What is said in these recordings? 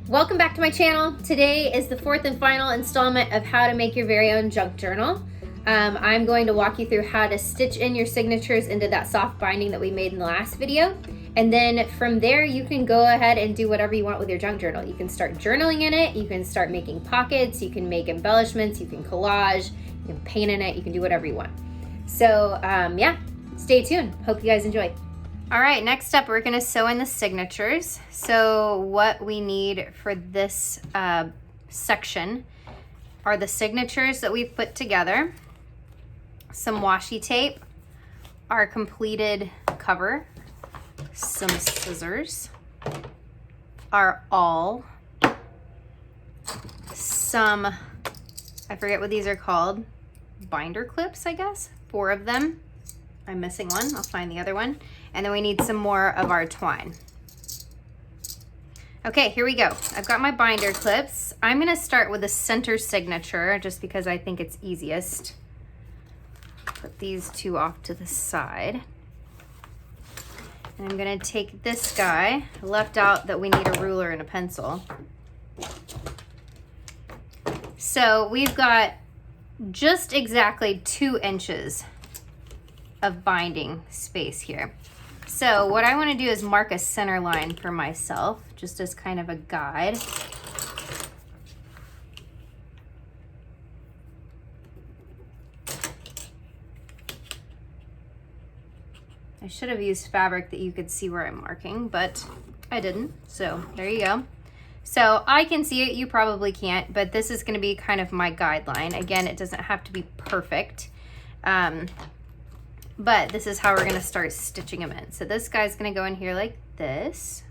Welcome back to my channel. Today is the fourth and final installment of how to make your very own junk journal. I'm going to walk you through how to stitch in your signatures into that soft binding that we made in the last video. And then from there, you can go ahead and do whatever you want with your junk journal. You can start journaling in it, you can start making pockets, you can make embellishments, you can collage, you can paint in it, you can do whatever you want. So yeah, stay tuned. Hope you guys enjoy. All right, next up, we're gonna sew in the signatures. So what we need for this section are the signatures that we've put together, some washi tape, our completed cover, some scissors, our awl, some, I forget what these are called, binder clips, I guess, 4 of them. I'm missing one, I'll find the other one. And then we need some more of our twine. Okay, here we go. I've got my binder clips. I'm gonna start with the center signature just because I think it's easiest. Put these 2 off to the side. And I'm gonna take this guy. I left out that we need a ruler and a pencil. So we've got just exactly 2 inches of binding space here. So what I want to do is mark a center line for myself, just as kind of a guide. I should have used fabric that you could see where I'm marking, but I didn't, so there you go. So I can see it, you probably can't, but this is going to be kind of my guideline. Again, it doesn't have to be perfect. But this is how we're gonna start stitching them in. So this guy's gonna go in here like this,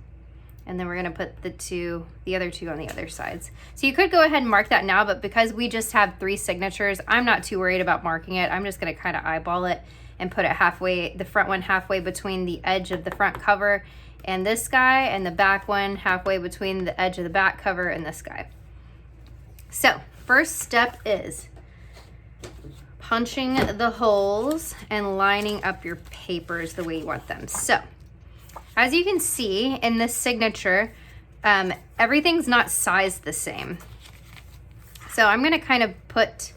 and then we're gonna put the other two on the other sides. So you could go ahead and mark that now, but because we just have 3 signatures, I'm not too worried about marking it. I'm just gonna kind of eyeball it and put it halfway, the front one halfway between the edge of the front cover and this guy, and the back one halfway between the edge of the back cover and this guy. So first step is punching the holes and lining up your papers the way you want them. So as you can see in this signature, everything's not sized the same. So I'm gonna kind of put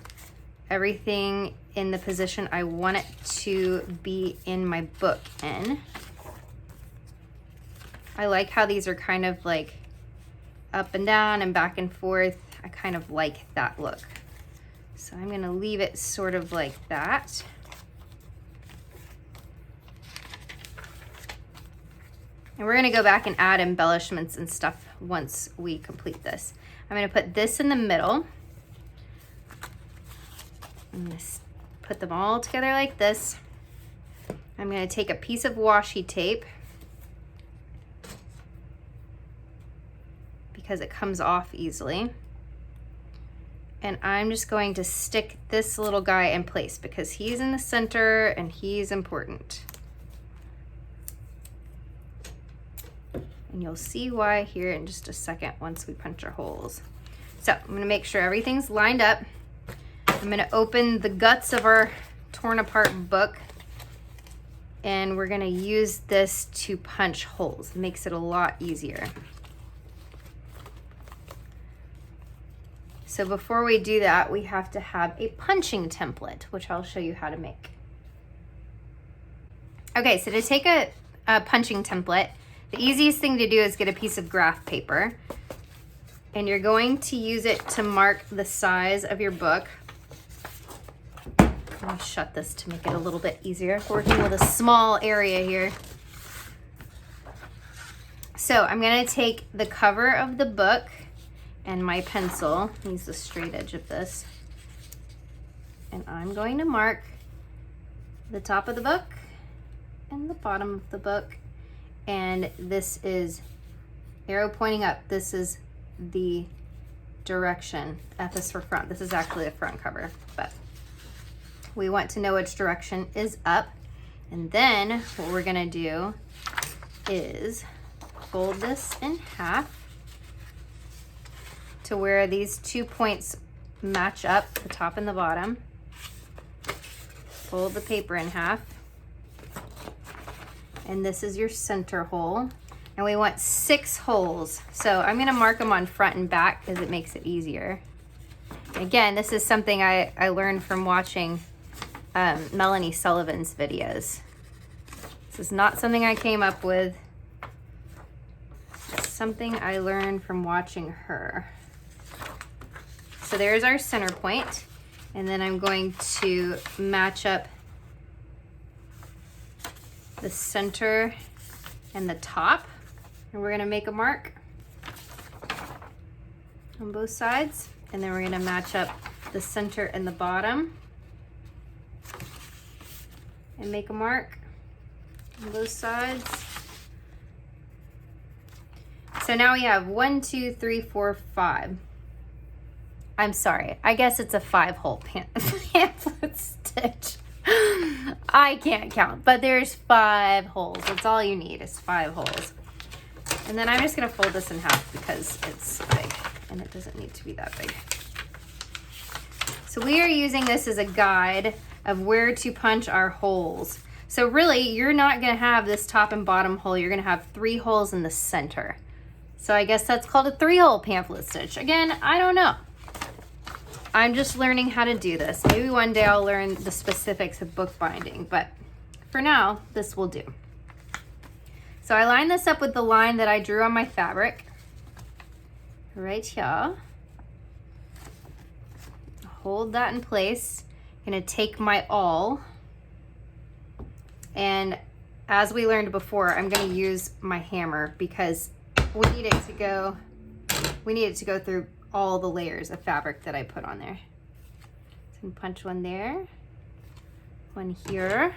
everything in the position I want it to be in my book in. I like how these are kind of like up and down and back and forth. I kind of like that look. So I'm gonna leave it sort of like that. And we're gonna go back and add embellishments and stuff once we complete this. I'm gonna put this in the middle. I'm gonna put them all together like this. I'm gonna take a piece of washi tape because it comes off easily. And I'm just going to stick this little guy in place because he's in the center and he's important. And you'll see why here in just a second once we punch our holes. So I'm gonna make sure everything's lined up. I'm gonna open the guts of our torn apart book, and we're gonna use this to punch holes. It makes it a lot easier. So before we do that, we have to have a punching template, which I'll show you how to make. Okay, so to take a punching template, the easiest thing to do is get a piece of graph paper, and you're going to use it to mark the size of your book. Let me shut this to make it a little bit easier. Working with a small area here. So I'm gonna take the cover of the book and my pencil, use the straight edge of this, and I'm going to mark the top of the book and the bottom of the book, and this is arrow pointing up. This is the direction. F is for front. This is actually the front cover, but we want to know which direction is up. And then what we're gonna do is fold this in half to where these 2 points match up, the top and the bottom. Fold the paper in half. And this is your center hole. And we want 6 holes. So I'm gonna mark them on front and back because it makes it easier. Again, this is something I learned from watching Melanie Sullivan's videos. This is not something I came up with. It's something I learned from watching her. So there's our center point. And then I'm going to match up the center and the top. And we're gonna make a mark on both sides. And then we're gonna match up the center and the bottom and make a mark on both sides. So now we have 1, 2, 3, 4, 5. I'm sorry, I guess it's a 5-hole pamphlet stitch. I can't count, but there's 5 holes. That's all you need is 5 holes. And then I'm just gonna fold this in half because it's big and it doesn't need to be that big. So we are using this as a guide of where to punch our holes. So really, you're not gonna have this top and bottom hole. You're gonna have 3 holes in the center. So I guess that's called a 3-hole pamphlet stitch. Again, I don't know. I'm just learning how to do this. Maybe one day I'll learn the specifics of bookbinding, but for now, this will do. So I line this up with the line that I drew on my fabric, right here. Hold that in place. I'm gonna take my awl, and as we learned before, I'm gonna use my hammer because we need it to go through all the layers of fabric that I put on there. So I'm gonna punch one there, one here,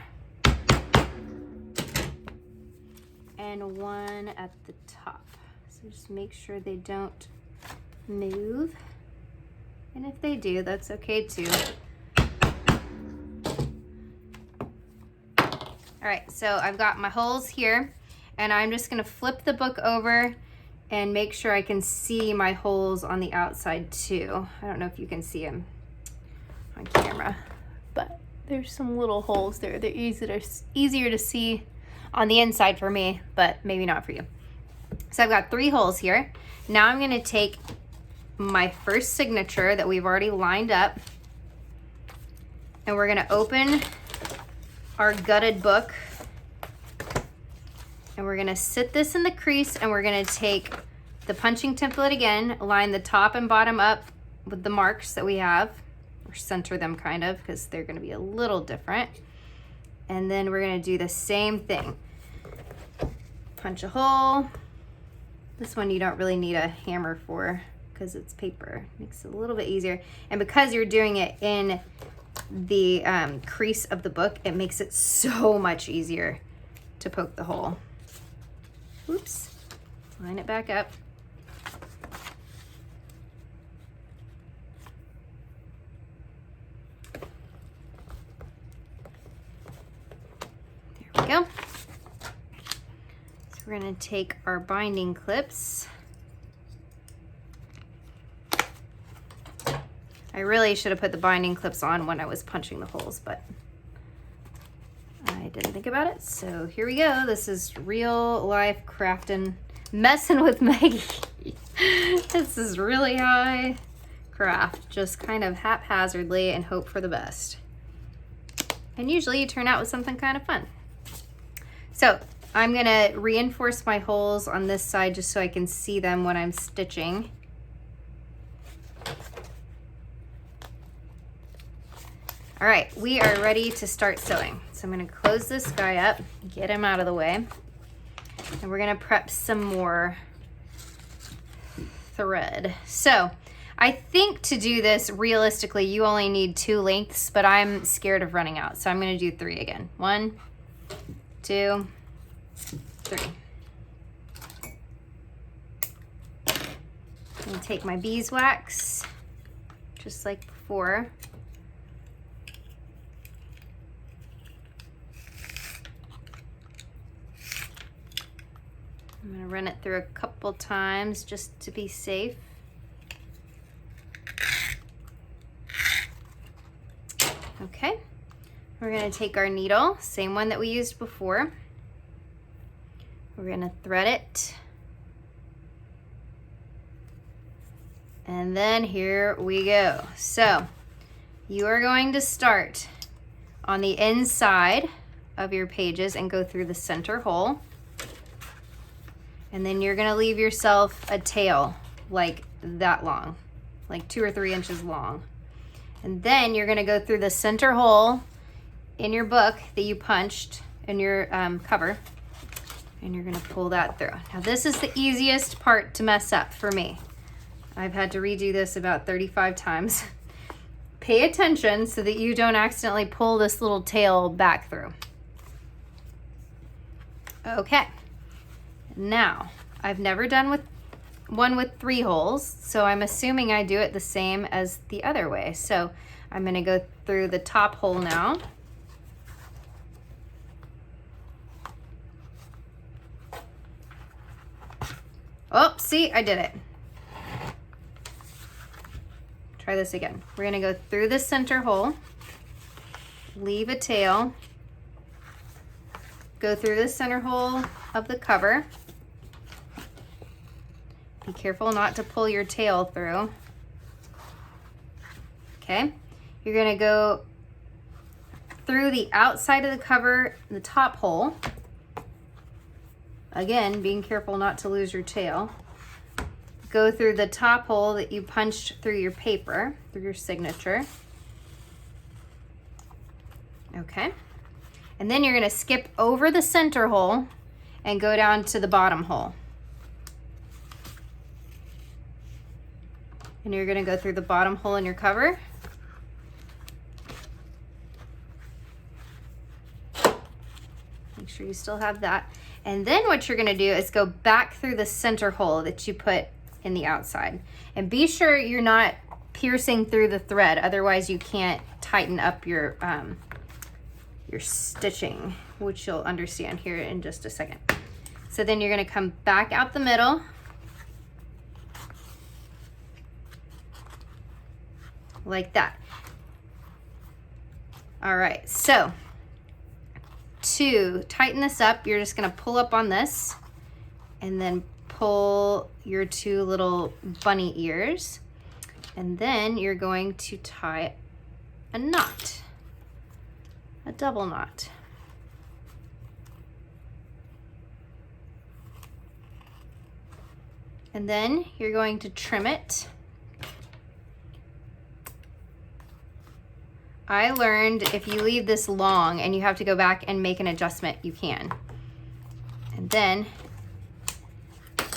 and one at the top. So just make sure they don't move. And if they do, that's okay too. All right, so I've got my holes here, and I'm just gonna flip the book over and make sure I can see my holes on the outside too. I don't know if you can see them on camera, but there's some little holes there. They're easier to see on the inside for me, but maybe not for you. So I've got 3 holes here. Now I'm gonna take my first signature that we've already lined up, and we're gonna open our gutted book, and we're gonna sit this in the crease, and we're gonna take the punching template again, line the top and bottom up with the marks that we have, or center them kind of, because they're gonna be a little different. And then we're gonna do the same thing. Punch a hole. This one you don't really need a hammer for because it's paper. Makes it a little bit easier. And because you're doing it in the crease of the book, it makes it so much easier to poke the hole. Oops, line it back up. There we go. So we're gonna take our binding clips. I really should have put the binding clips on when I was punching the holes, but I didn't think about it. So here we go. This is real life crafting, messing with Maggie. This is really high craft, just kind of haphazardly and hope for the best. And usually you turn out with something kind of fun. So I'm gonna reinforce my holes on this side just so I can see them when I'm stitching. All right, we are ready to start sewing. So I'm gonna close this guy up, get him out of the way, and we're gonna prep some more thread. So I think to do this realistically, you only need 2 lengths, but I'm scared of running out. So I'm gonna do 3 again. 1, 2, 3. I'm gonna take my beeswax, just like before. I'm gonna run it through a couple times just to be safe. Okay, we're gonna take our needle, same one that we used before. We're gonna thread it. And then here we go. So you are going to start on the inside of your pages and go through the center hole. And then you're gonna leave yourself a tail like that long, like 2 or 3 inches long. And then you're gonna go through the center hole in your book that you punched in your cover, and you're gonna pull that through. Now this is the easiest part to mess up for me. I've had to redo this about 35 times. Pay attention so that you don't accidentally pull this little tail back through. Okay, now I've never done one with 3 holes, so I'm assuming I do it the same as the other way. So I'm gonna go through the top hole now. Oh, see, I did it. Try this again. We're gonna go through the center hole, leave a tail, go through the center hole of the cover. Be careful not to pull your tail through. Okay, you're gonna go through the outside of the cover, the top hole. Again, being careful not to lose your tail. Go through the top hole that you punched through your paper, through your signature. Okay. And then you're gonna skip over the center hole and go down to the bottom hole. And you're gonna go through the bottom hole in your cover. Make sure you still have that. And then what you're gonna do is go back through the center hole that you put in the outside. And be sure you're not piercing through the thread, otherwise you can't tighten up your stitching, which you'll understand here in just a second. So then you're gonna come back out the middle. Like that. All right, so to tighten this up, you're just gonna pull up on this and then pull your 2 little bunny ears, and then you're going to tie a knot, a double knot. And then you're going to trim it. I learned if you leave this long and you have to go back and make an adjustment, you can. And then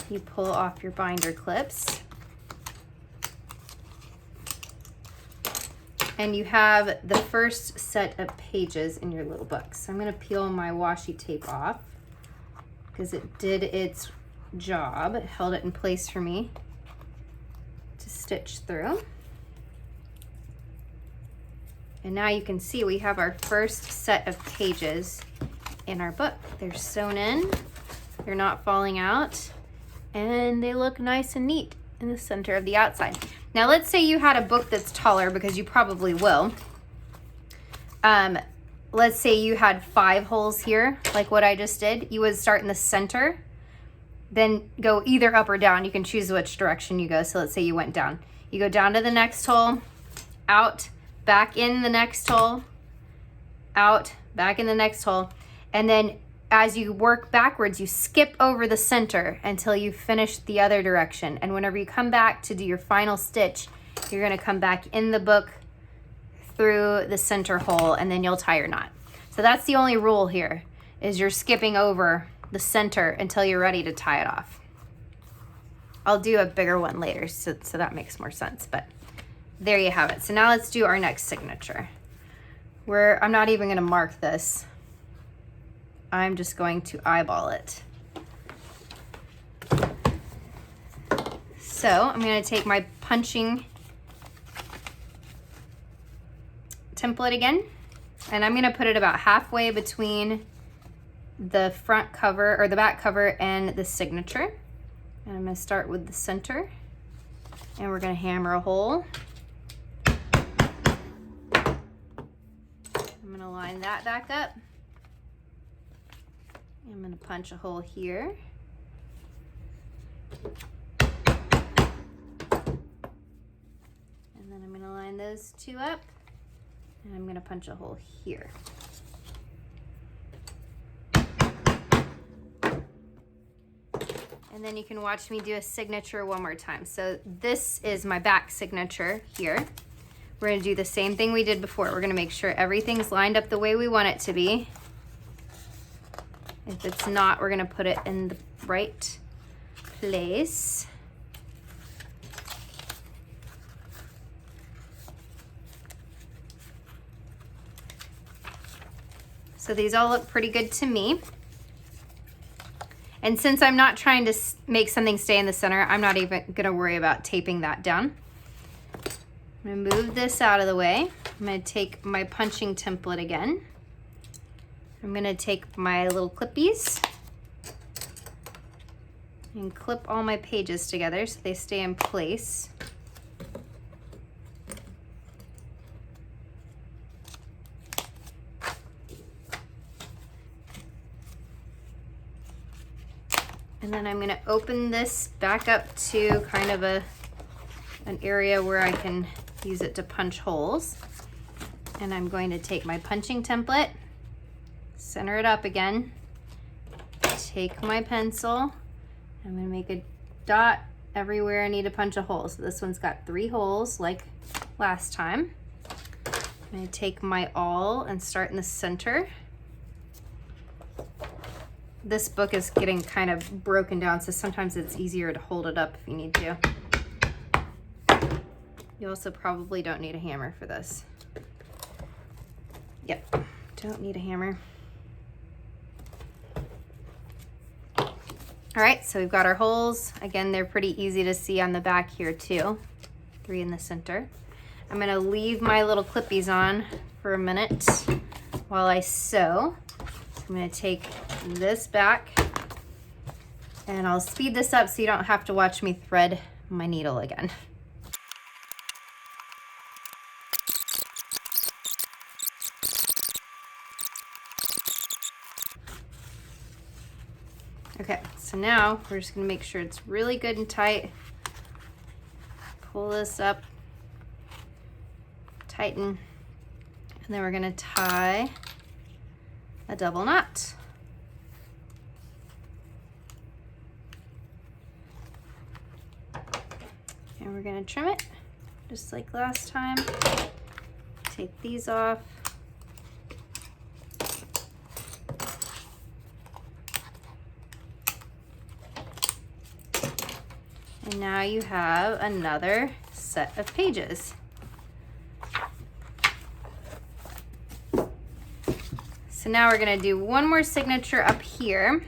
you pull off your binder clips. And you have the first set of pages in your little book. So I'm gonna peel my washi tape off because it did its job. It held it in place for me to stitch through. And now you can see we have our first set of pages in our book. They're sewn in, they're not falling out, and they look nice and neat in the center of the outside. Now let's say you had a book that's taller, because you probably will. Let's say you had 5 holes here, like what I just did. You would start in the center, then go either up or down. You can choose which direction you go. So let's say you went down. You go down to the next hole, out, back in the next hole, out, back in the next hole. And then as you work backwards, you skip over the center until you finish the other direction. And whenever you come back to do your final stitch, you're gonna come back in the book through the center hole, and then you'll tie your knot. So that's the only rule here, is you're skipping over the center until you're ready to tie it off. I'll do a bigger one later, so that makes more sense, but there you have it. So now let's do our next signature. I'm not even gonna mark this. I'm just going to eyeball it. So I'm gonna take my punching template again, and I'm gonna put it about halfway between the front cover or the back cover and the signature. And I'm gonna start with the center, and we're gonna hammer a hole. I'm gonna line that back up. I'm gonna punch a hole here. And then I'm gonna line those two up, and I'm gonna punch a hole here. And then you can watch me do a signature one more time. So this is my back signature here. We're gonna do the same thing we did before. We're gonna make sure everything's lined up the way we want it to be. If it's not, we're gonna put it in the right place. So these all look pretty good to me. And since I'm not trying to make something stay in the center, I'm not even gonna worry about taping that down. I'm gonna move this out of the way. I'm gonna take my punching template again. I'm gonna take my little clippies and clip all my pages together so they stay in place. And then I'm gonna open this back up to kind of an area where I can use it to punch holes. And I'm going to take my punching template, center it up again, take my pencil, I'm gonna make a dot everywhere I need to punch a hole. So this one's got 3 holes like last time. I'm gonna take my awl and start in the center. This book is getting kind of broken down, so sometimes it's easier to hold it up if you need to. You also probably don't need a hammer for this. Yep, don't need a hammer. All right, so we've got our holes. Again, they're pretty easy to see on the back here too. 3 in the center. I'm gonna leave my little clippies on for a minute while I sew. I'm gonna take this back and I'll speed this up so you don't have to watch me thread my needle again. Okay, so now we're just gonna make sure it's really good and tight. Pull this up, tighten, and then we're gonna tie a double knot. And we're gonna trim it just like last time. Take these off. And now you have another set of pages. So now we're gonna do one more signature up here.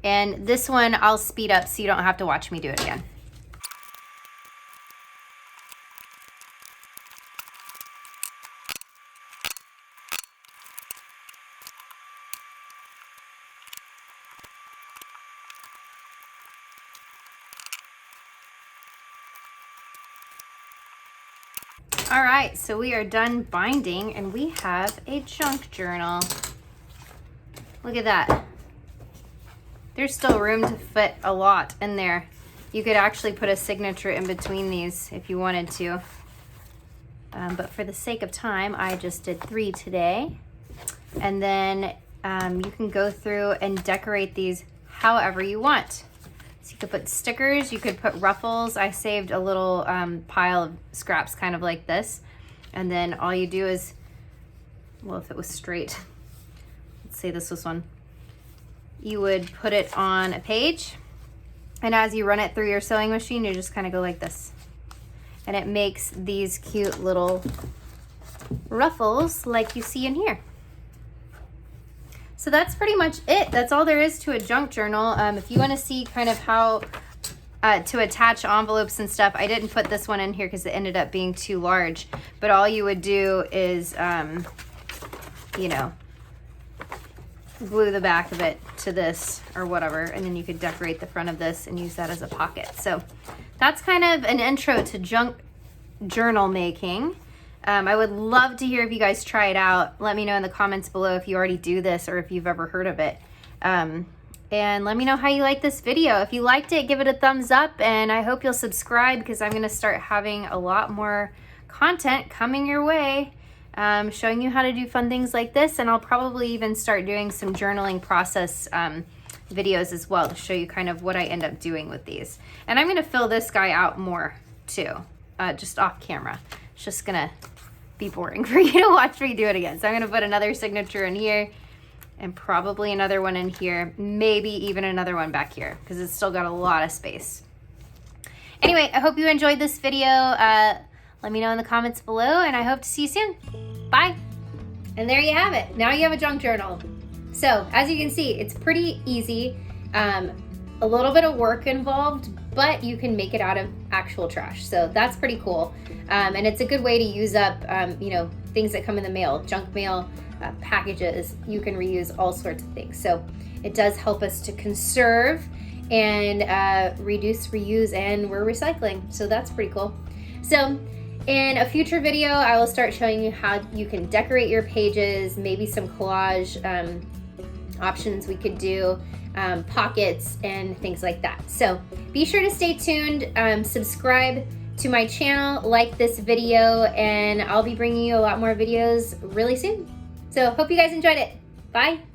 And this one I'll speed up so you don't have to watch me do it again. All right, so we are done binding and we have a junk journal. Look at that. There's still room to fit a lot in there. You could actually put a signature in between these if you wanted to. But for the sake of time, I just did 3 today. And then you can go through and decorate these however you want. So you could put stickers, you could put ruffles. I saved a little pile of scraps kind of like this. And then all you do is, well, if it was straight, let's say this was one, you would put it on a page. And as you run it through your sewing machine, you just kind of go like this. And it makes these cute little ruffles like you see in here. So that's pretty much it. That's all there is to a junk journal. If you want to see kind of how to attach envelopes and stuff, I didn't put this one in here because it ended up being too large. But all you would do is, you know, glue the back of it to this or whatever, and then you could decorate the front of this and use that as a pocket. So that's kind of an intro to junk journal making. I would love to hear if you guys try it out. Let me know in the comments below if you already do this or if you've ever heard of it. And let me know how you like this video. If you liked it, give it a thumbs up, and I hope you'll subscribe because I'm gonna start having a lot more content coming your way, showing you how to do fun things like this, and I'll probably even start doing some journaling process videos as well to show you kind of what I end up doing with these. And I'm gonna fill this guy out more too, just off camera. It's just gonna be boring for you to watch me do it again. So I'm gonna put another signature in here, and probably another one in here, maybe even another one back here, because it's still got a lot of space. Anyway, I hope you enjoyed this video. Let me know in the comments below, and I hope to see you soon. Bye. And there you have it. Now you have a junk journal. So as you can see, it's pretty easy. A little bit of work involved, but you can make it out of actual trash. So that's pretty cool. And it's a good way to use up, you know, things that come in the mail, junk mail, packages. You can reuse all sorts of things. So it does help us to conserve and reduce, reuse, and we're recycling. So that's pretty cool. So in a future video, I will start showing you how you can decorate your pages, maybe some collage options we could do, pockets and things like that. So be sure to stay tuned, subscribe to my channel, like this video, and I'll be bringing you a lot more videos really soon. So hope you guys enjoyed it. Bye.